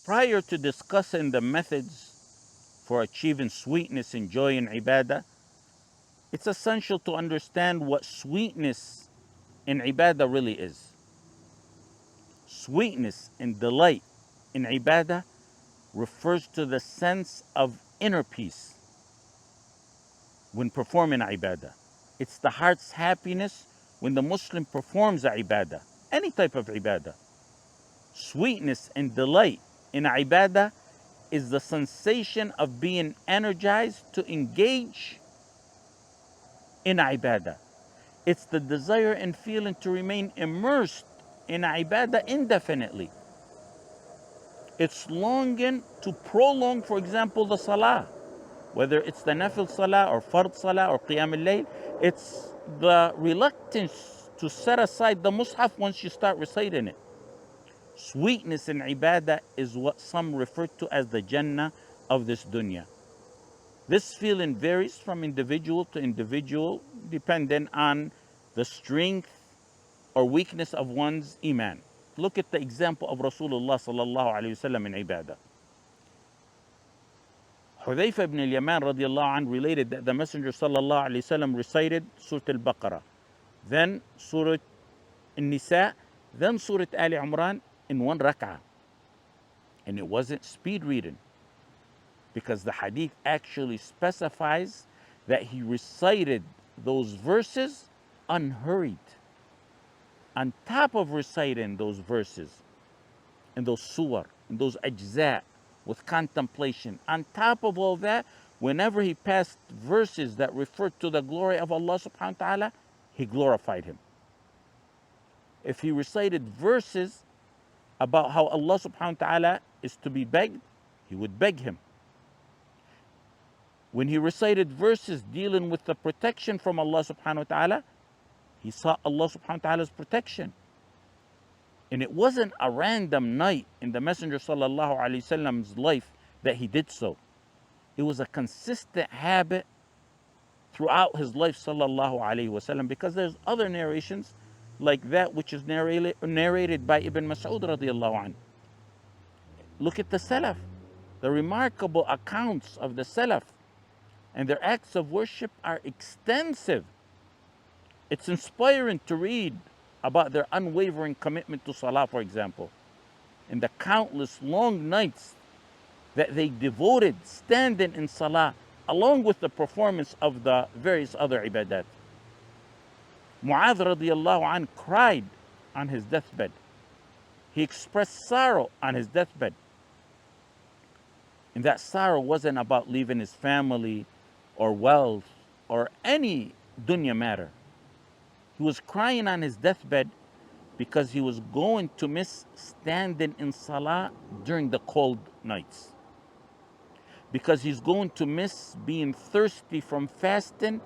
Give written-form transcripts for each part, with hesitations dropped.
Prior to discussing the methods for achieving sweetness and joy in ibadah, it's essential to understand what sweetness in ibadah really is. Sweetness and delight in ibadah refers to the sense of inner peace when performing ibadah. It's the heart's happiness when the Muslim performs a ibadah, any type of ibadah. Sweetness and delight in ibadah is the sensation of being energized to engage in ibadah. It's the desire and feeling to remain immersed in ibadah indefinitely. It's longing to prolong, for example, the salah, whether it's the nafil salah or fard salah or qiyam al-layl. It's the reluctance to set aside the mushaf once you start reciting it. Sweetness in ibadah is what some refer to as the Jannah of this dunya. This feeling varies from individual to individual depending on the strength or weakness of one's iman. Look at the example of Rasulullah sallallahu alayhi wasallam in ibadah. Hudayfa ibn al-Yaman radiallahu anhu related that the Messenger sallallahu alayhi wasallam recited Surah Al-Baqarah, then Surah An-Nisa, then Surah Ali Imran in one rak'ah. And it wasn't speed reading, because the hadith actually specifies that he recited those verses unhurried. On top of reciting those verses and those surah and those ajza with contemplation, on top of all that, whenever he passed verses that referred to the glory of Allah subhanahu wa ta'ala, he glorified him. If he recited verses about how Allah subhanahu wa ta'ala is to be begged, he would beg him. When he recited verses dealing with the protection from Allah subhanahu wa ta'ala, he sought Allah subhanahu wa ta'ala's protection. And it wasn't a random night in the Messenger sallallahu alaihi wasallam's life that he did so. It was a consistent habit throughout his life sallallahu alaihi wasallam, because there's other narrations like that which is narrated by Ibn Mas'ud radiallahu anhu. Look at the Salaf, the remarkable accounts of the Salaf, and their acts of worship are extensive. It's inspiring to read about their unwavering commitment to Salah, for example, and the countless long nights that they devoted standing in Salah, along with the performance of the various other ibadat. Mu'adh radiallahu anhu cried on his deathbed. He expressed sorrow on his deathbed. And that sorrow wasn't about leaving his family or wealth or any dunya matter. He was crying on his deathbed because he was going to miss standing in salah during the cold nights. Because he's going to miss being thirsty from fasting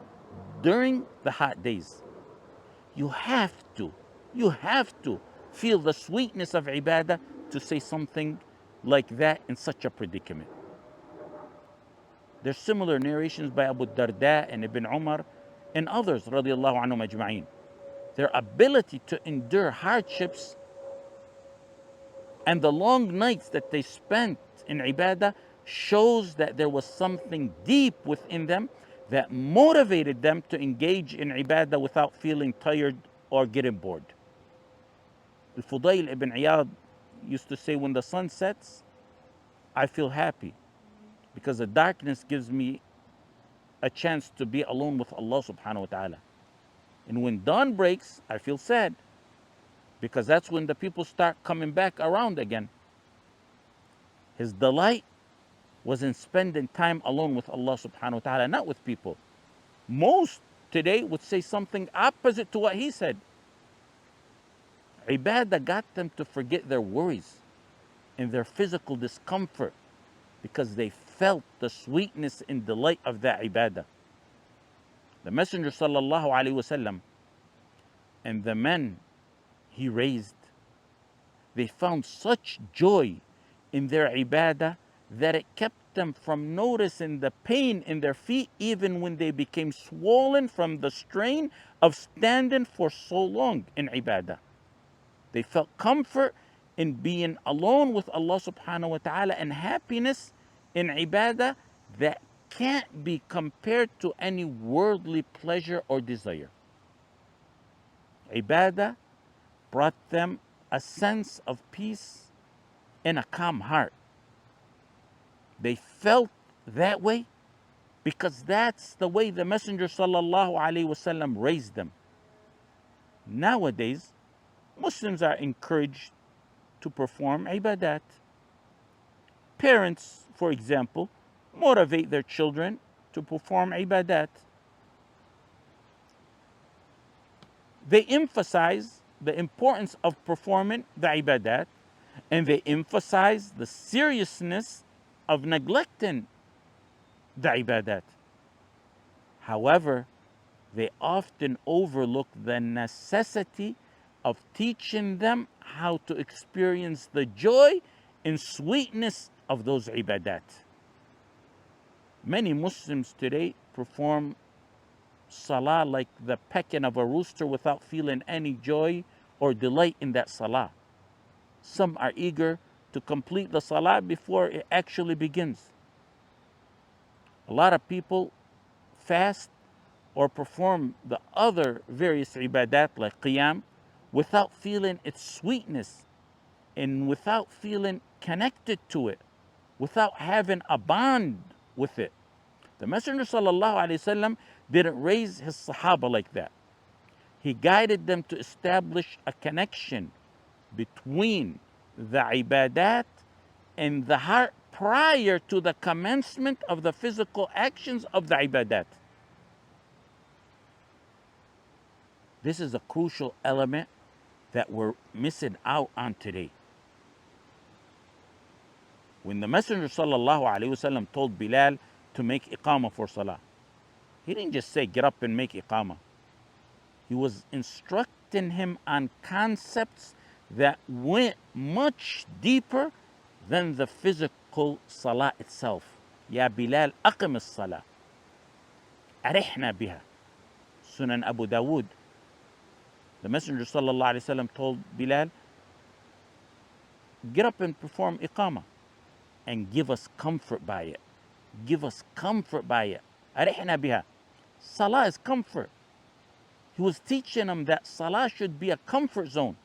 during the hot days. You have to feel the sweetness of ibadah to say something like that in such a predicament. There's similar narrations by Abu Darda and Ibn Umar and others radiallahu anhum ajma'in. Their ability to endure hardships and the long nights that they spent in ibadah shows that there was something deep within them that motivated them to engage in ibadah without feeling tired or getting bored. Al-Fudayl ibn Iyad used to say, when the sun sets, I feel happy, because the darkness gives me a chance to be alone with Allah subhanahu wa ta'ala. And when dawn breaks, I feel sad, because that's when the people start coming back around again. His delight was in spending time alone with Allah subhanahu wa ta'ala, not with people. Most today would say something opposite to what he said. Ibadah got them to forget their worries and their physical discomfort, because they felt the sweetness and delight of that ibadah. The Messenger sallallahu alaihi wasallam and the men he raised, they found such joy in their ibadah that it kept them from noticing the pain in their feet, even when they became swollen from the strain of standing for so long in ibadah. They felt comfort in being alone with Allah subhanahu wa ta'ala, and happiness in ibadah that can't be compared to any worldly pleasure or desire. Ibadah brought them a sense of peace and a calm heart. They felt that way because that's the way the Messenger sallallahu alaihi wasallam raised them. Nowadays, Muslims are encouraged to perform ibadat. Parents, for example, motivate their children to perform ibadat. They emphasize the importance of performing the ibadat, and they emphasize the seriousness of neglecting the ibadat. However, they often overlook the necessity of teaching them how to experience the joy and sweetness of those ibadat. Many Muslims today perform salah like the pecking of a rooster without feeling any joy or delight in that salah. Some are eager to complete the salah before it actually begins. A lot of people fast or perform the other various ibadat like qiyam without feeling its sweetness and without feeling connected to it, without having a bond with it. The Messenger sallallahu alaihi wasallam didn't raise his Sahaba like that. He guided them to establish a connection between the ibadat and the heart prior to the commencement of the physical actions of the ibadat. This is a crucial element that we're missing out on today. When the Messenger sallallahu alaihi wasallam told Bilal to make iqamah for salah, he didn't just say get up and make iqamah. He was instructing him on concepts that went much deeper than the physical salah itself. Ya Bilal, aqim as-salah. Arihna biha. Sunan Abu Dawood. The Messenger sallallahu alaihi wasallam told Bilal, get up and perform iqamah and give us comfort by it. Give us comfort by it. Arihna biha. Salah is comfort. He was teaching them that salah should be a comfort zone.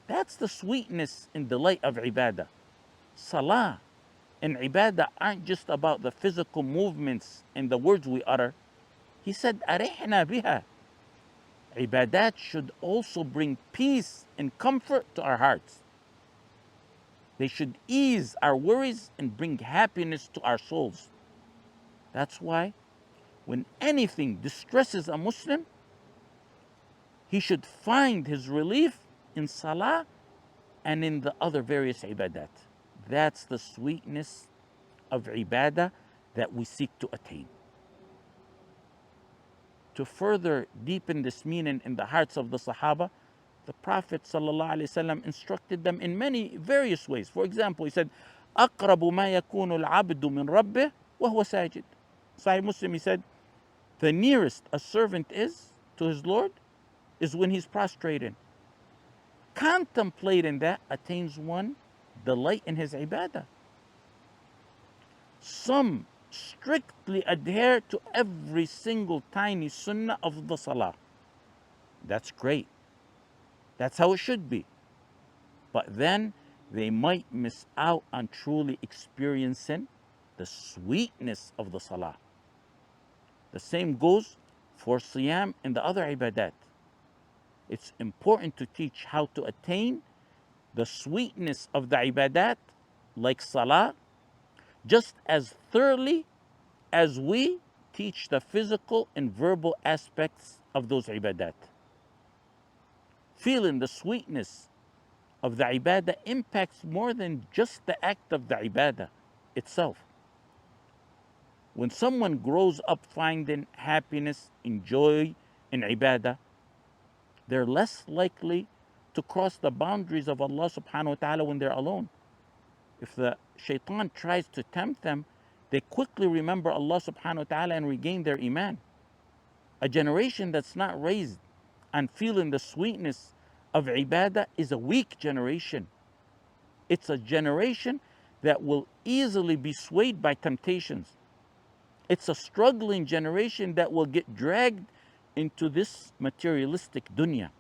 That's the sweetness and delight of ibadah. Salah and ibadah aren't just about the physical movements and the words we utter. He said, Arihna biha. Ibadat should also bring peace and comfort to our hearts. They should ease our worries and bring happiness to our souls. That's why when anything distresses a Muslim, he should find his relief in salah and in the other various ibadat. That's the sweetness of ibadah that we seek to attain. To further deepen this meaning in the hearts of the Sahaba, the Prophet ﷺ instructed them in many various ways. For example, he said, أَقْرَبُ مَا يَكُونُ الْعَبْدُ مِنْ رَبِّهِ وَهُوَ سَاجِدٌ. Sahih Muslim, he said, the nearest a servant is to his Lord is when he's prostrated. Contemplating that attains one delight in his ibadah. Some strictly adhere to every single tiny sunnah of the salah. That's great. That's how it should be. But then they might miss out on truly experiencing the sweetness of the salah. The same goes for siyam and the other ibadat. It's important to teach how to attain the sweetness of the ibadat, like salah, just as thoroughly as we teach the physical and verbal aspects of those ibadat. Feeling the sweetness of the ibadah impacts more than just the act of the ibadah itself. When someone grows up finding happiness and joy in ibadah, they're less likely to cross the boundaries of Allah subhanahu wa ta'ala when they're alone. If the shaitan tries to tempt them, they quickly remember Allah subhanahu wa ta'ala and regain their iman. A generation that's not raised on feeling the sweetness of ibadah is a weak generation. It's a generation that will easily be swayed by temptations. It's a struggling generation that will get dragged into this materialistic dunya.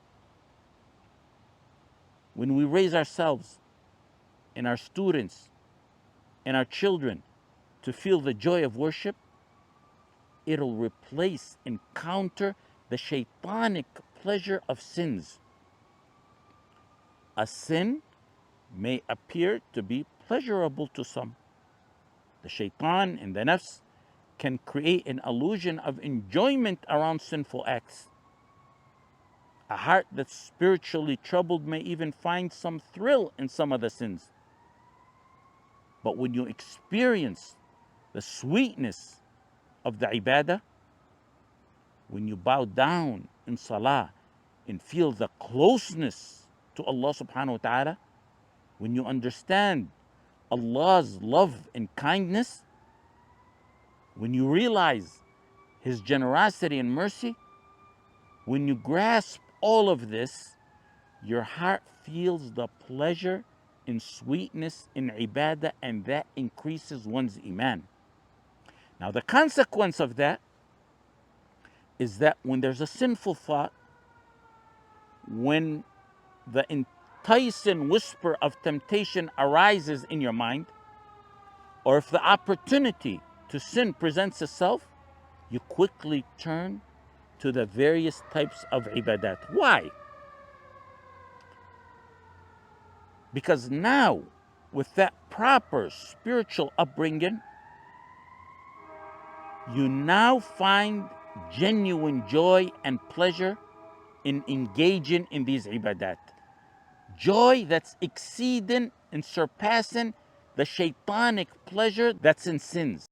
When we raise ourselves and our students and our children to feel the joy of worship, it'll replace and counter the shaitanic pleasure of sins. A sin may appear to be pleasurable to some. The shaitan and the nafs can create an illusion of enjoyment around sinful acts. A heart that's spiritually troubled may even find some thrill in some of the sins. But when you experience the sweetness of the ibadah, when you bow down in salah and feel the closeness to Allah subhanahu wa ta'ala, when you understand Allah's love and kindness, when you realize His generosity and mercy, when you grasp all of this, your heart feels the pleasure and sweetness in ibadah, and that increases one's iman. Now, the consequence of that is that when there's a sinful thought, when the enticing whisper of temptation arises in your mind, or if the opportunity to sin presents itself, you quickly turn to the various types of ibadat. Why? Because now, with that proper spiritual upbringing, you now find genuine joy and pleasure in engaging in these ibadat. Joy that's exceeding and surpassing the shaitanic pleasure that's in sins.